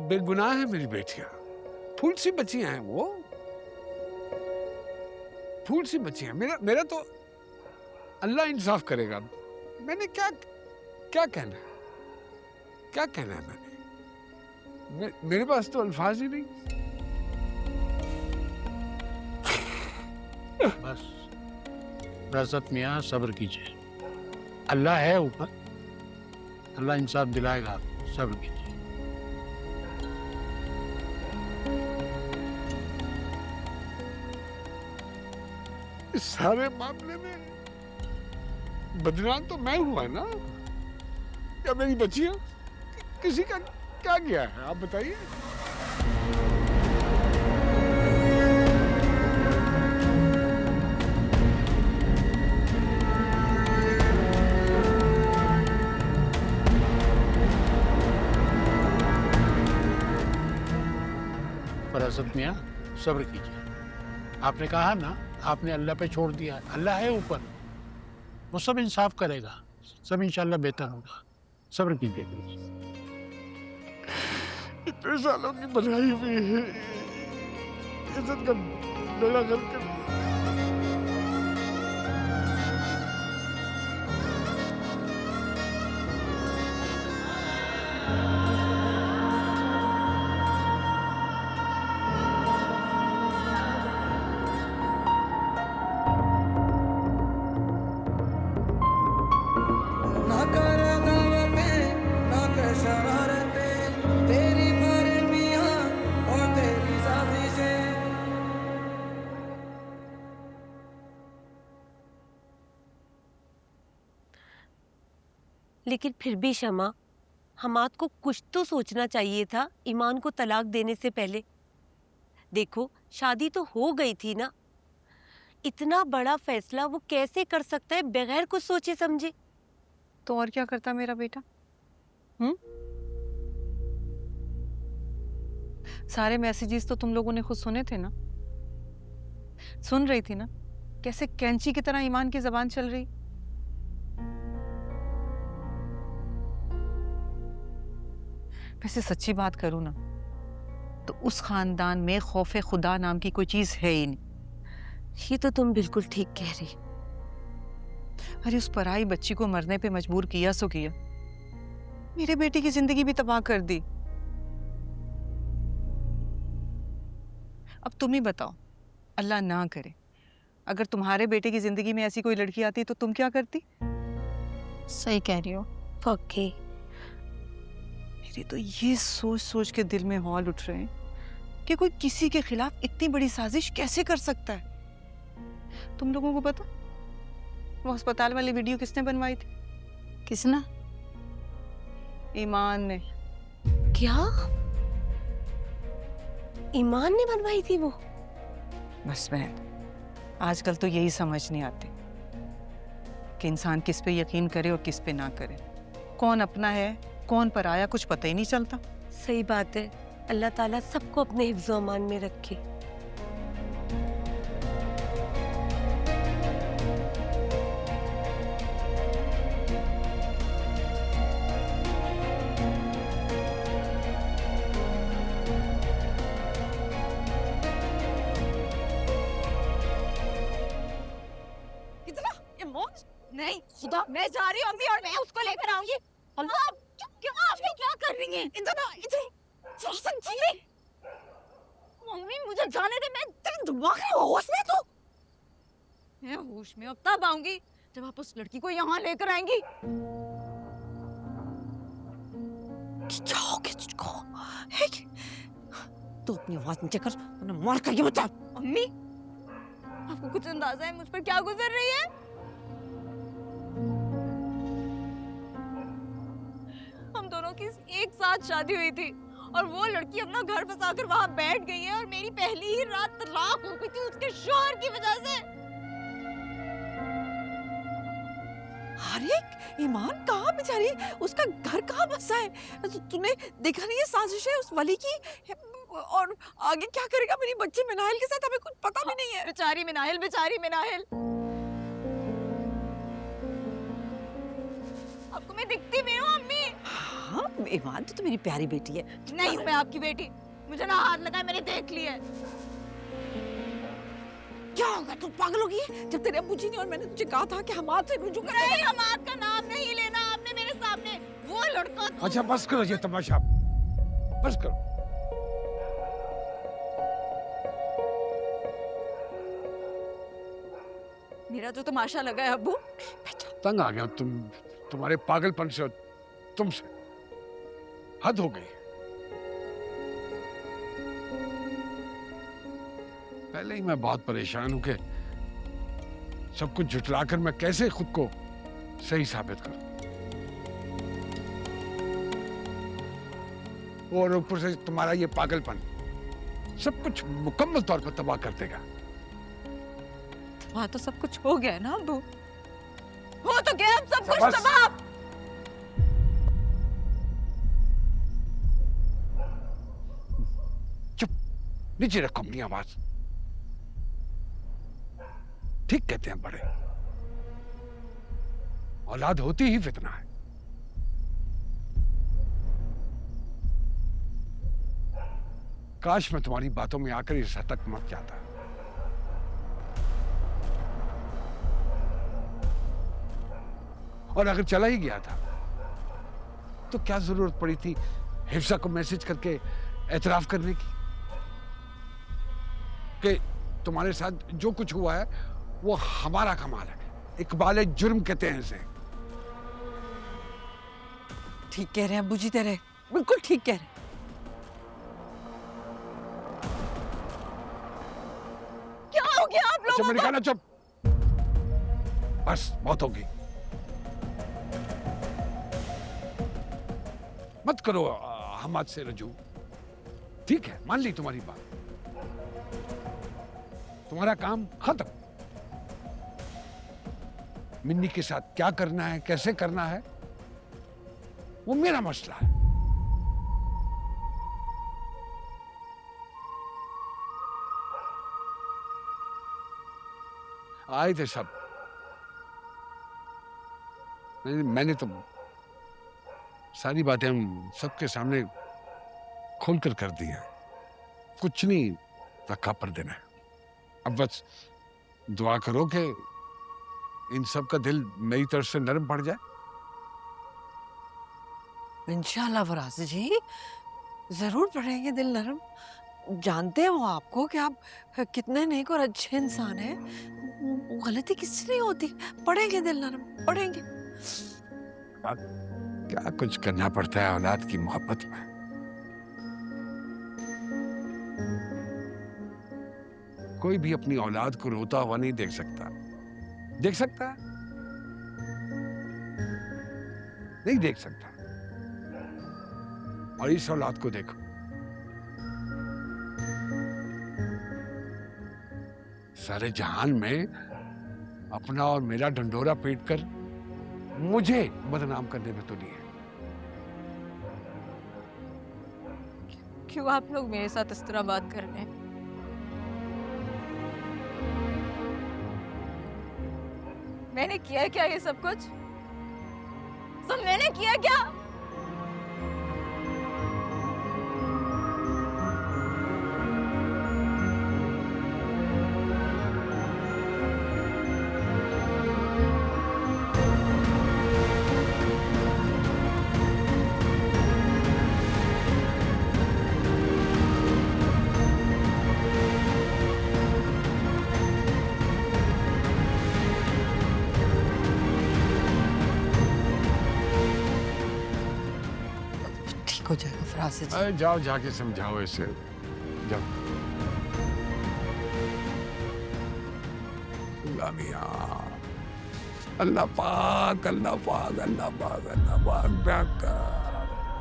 बेगुनाह है मेरी बेटियां, फूल सी बच्चियां हैं वो, फूल सी बच्चियां। मेरा मेरा तो अल्लाह इंसाफ करेगा। मैंने क्या क्या कहना है, क्या कहना है मेरे पास तो अल्फाज ही नहीं। बस रज़त मियाँ सब्र कीजिए, अल्लाह है ऊपर, अल्लाह इंसाफ दिलाएगा, सब्र कीजिए। इस सारे मामले में बदनाम तो मैं हुआ ना, या मेरी बच्चियां? किसी का क्या गया है आप बताइए। रज़त मियाँ सब्र कीजिए, आपने कहा ना आपने अल्लाह पे छोड़ दिया, अल्लाह है ऊपर, वो सब इंसाफ करेगा, सब इंशाल्लाह बेहतर होगा, सब्र कीजिए। इतने सालों की बनाई हुई है इज्जत का बेड़ा गर्क कर। लेकिन फिर भी शमा, हमाद को कुछ तो सोचना चाहिए था ईमान को तलाक देने से पहले। देखो शादी तो हो गई थी ना, इतना बड़ा फैसला वो कैसे कर सकता है बगैर कुछ सोचे समझे? तो और क्या करता मेरा बेटा? सारे मैसेजेस तो तुम लोगों ने खुद सुने थे ना, सुन रही थी ना कैसे कैंची की तरह ईमान की जबान चल रही। वैसे सच्ची बात करूं ना तो उस खानदान में खौफे खुदा नाम की कोई चीज है ही नहीं। ये तो तुम बिल्कुल ठीक कह रही। अरे उस पराई बच्ची को मरने पे मजबूर किया सो किया, मेरे बेटे की जिंदगी भी तबाह कर दी। अब तुम ही बताओ, अल्लाह ना करे अगर तुम्हारे बेटे की जिंदगी में ऐसी कोई लड़की आती तो तुम क्या करती? सही कह रही हो। पक्के। मेरे तो ये सोच सोच के दिल में हौल उठ रहे हैं कि कोई किसी के खिलाफ इतनी बड़ी साजिश कैसे कर सकता है। तुम लोगों को पता वो अस्पताल वाली वीडियो किसने बनवाई थी? किसने? ईमान ने। क्या ईमान ने बनवाई थी वो? बस बहन, आजकल तो यही समझ नहीं आती कि इंसान किस पे यकीन करे और किस पे ना करे, कौन अपना है कौन पराया, कुछ पता ही नहीं चलता। सही बात है, अल्लाह ताला सबको अपने हिफ्ज़-ओ अमान में रखे। नहीं खुदा, मैं जा रही हूँ अम्मी और मैं उसको लेकर आऊंगी। अल्लाह, क्या कर रही हैं? मम्मी, मम्मी मुझे जाने दे, मैं तेरे दिमाग में होश में तो। मैं होश में अब तब आऊंगी जब आप उस लड़की को यहाँ लेकर आएंगी। क्या हो गया तुझको? तू अपनी आवाज नीचे कर, उन्हें मार कर ये बता। अम्मी, आपको कुछ अंदाजा है मुझ पर क्या गुजर रही है? हम दोनों की एक साथ शादी हुई थी और वो लड़की अपना घर बसाकर वहां बैठ गई है और मेरी पहली ही रात तलाक हो गई थी उसके शौहर की वजह से। अरे ईमान कहाँ बेचारी, उसका घर कहाँ बसा है? तूने देखा नहीं है साजिश है उस वली की? और आगे क्या करेगा मेरी बच्ची मिनाहिल के साथ, हमें कुछ पता भी नहीं है। बेचारी मिनाहिल, बेचारी मिनाहिल। आपको मैं दिखती भी हूँ अम्मी? हाँ ईमान तो मेरी प्यारी बेटी है। नहीं हूँ मैं आपकी बेटी, मुझे ना हाथ लगाए, मैंने देख लिया। क्या होगा, तू पागल होगी? जब तेरे अब्बू जी ने और मैंने तुझे कहा था कि हमाद से रुजू कर। नहीं, हमाद का नाम नहीं लेना आपने मेरे सामने। वो लड़का तो... अच्छा बस करो ये तमाशा, बस करो। मेरा तो तमाशा लगा है अब्बू। तंग आ गया तुम्हारे पागलपन से, तुमसे हद हो गई। पहले ही मैं बहुत परेशान हूं कि सब कुछ झुठलाकर मैं कैसे खुद को सही साबित करूं, और ऊपर से तुम्हारा ये पागलपन सब कुछ मुकम्मल तौर पर तबाह कर देगा। वहाँ तो सब कुछ हो गया ना अब्बू, हो तो गया अब सब कुछ बस। तबाह। चुप, नीचे रखो अपनी आवाज। ठीक कहते हैं बड़े, औलाद होती ही फितना है। काश मैं तुम्हारी बातों में आकर इस हद तक मत जाता। और अगर चला ही गया था तो क्या जरूरत पड़ी थी हिफ्सा को मैसेज करके एतराफ करने की कि तुम्हारे साथ जो कुछ हुआ है वो हमारा कमाल है, इकबाल जुर्म कहते हैं इसे। ठीक कह रहे हैं अब्बू जी तेरे, बिल्कुल ठीक कह रहे हैं। क्या हो गया आप अच्छा लोगों मैंने को? कहा ना चुप, बस बहुत होगी। मत करो हमाद से रजू, ठीक है मान ली तुम्हारी बात, तुम्हारा काम खत्म। मिन्नी के साथ क्या करना है, कैसे करना है, वो मेरा मसला है। आए थे सब, मैंने तो सारी बातें हम सबके सामने खोलकर कर दी है, कुछ नहीं रखा पर्दे में। अब बस दुआ करो कि इन सब का दिल मेरी तरफ से नरम पड़ जाए। इंशाल्लाह फराज जी, जरूर पड़ेंगे दिल नरम। जानते हो आपको कि आप कितने नेक और अच्छे इंसान हैं, गलती किससे नहीं होती, पड़ेंगे दिल नरम, पड़ेंगे। क्या कुछ करना पड़ता है औलाद की मोहब्बत में। कोई भी अपनी औलाद को रोता हुआ नहीं देख सकता, देख सकता है? नहीं देख सकता। और इस औलाद को देखो, सारे जहान में अपना और मेरा ढंढोरा पीट कर मुझे बदनाम करने में तो नहीं है। क्यों आप लोग मेरे साथ इस तरह बात कर रहे हैं? मैंने किया क्या ये सब कुछ? सब मैंने किया क्या? ठीक हो जाएगा फराज जी। अरे जाओ जाके समझाओ इसे, जाओ। अल्लाह मियां, अल्लाह पाक, अल्लाह पाक, अल्लाह पाक, अल्लाह पाक,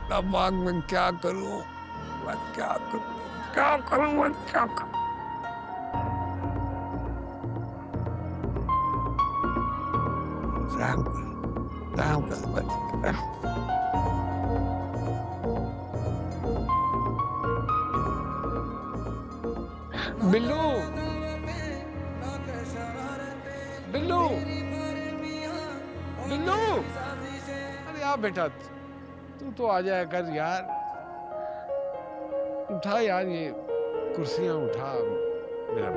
अल्लाह पाक, मैं क्या करूं, मैं क्या करूं, क्या करूं, मैं क्या करूं। रहम कर, रहम कर। बिल्लू, बिल्लू, बिल्लू, अरे आ बेटा, तू तो आ जाया कर यार। उठा यार, ये कुर्सियां उठा मेरा।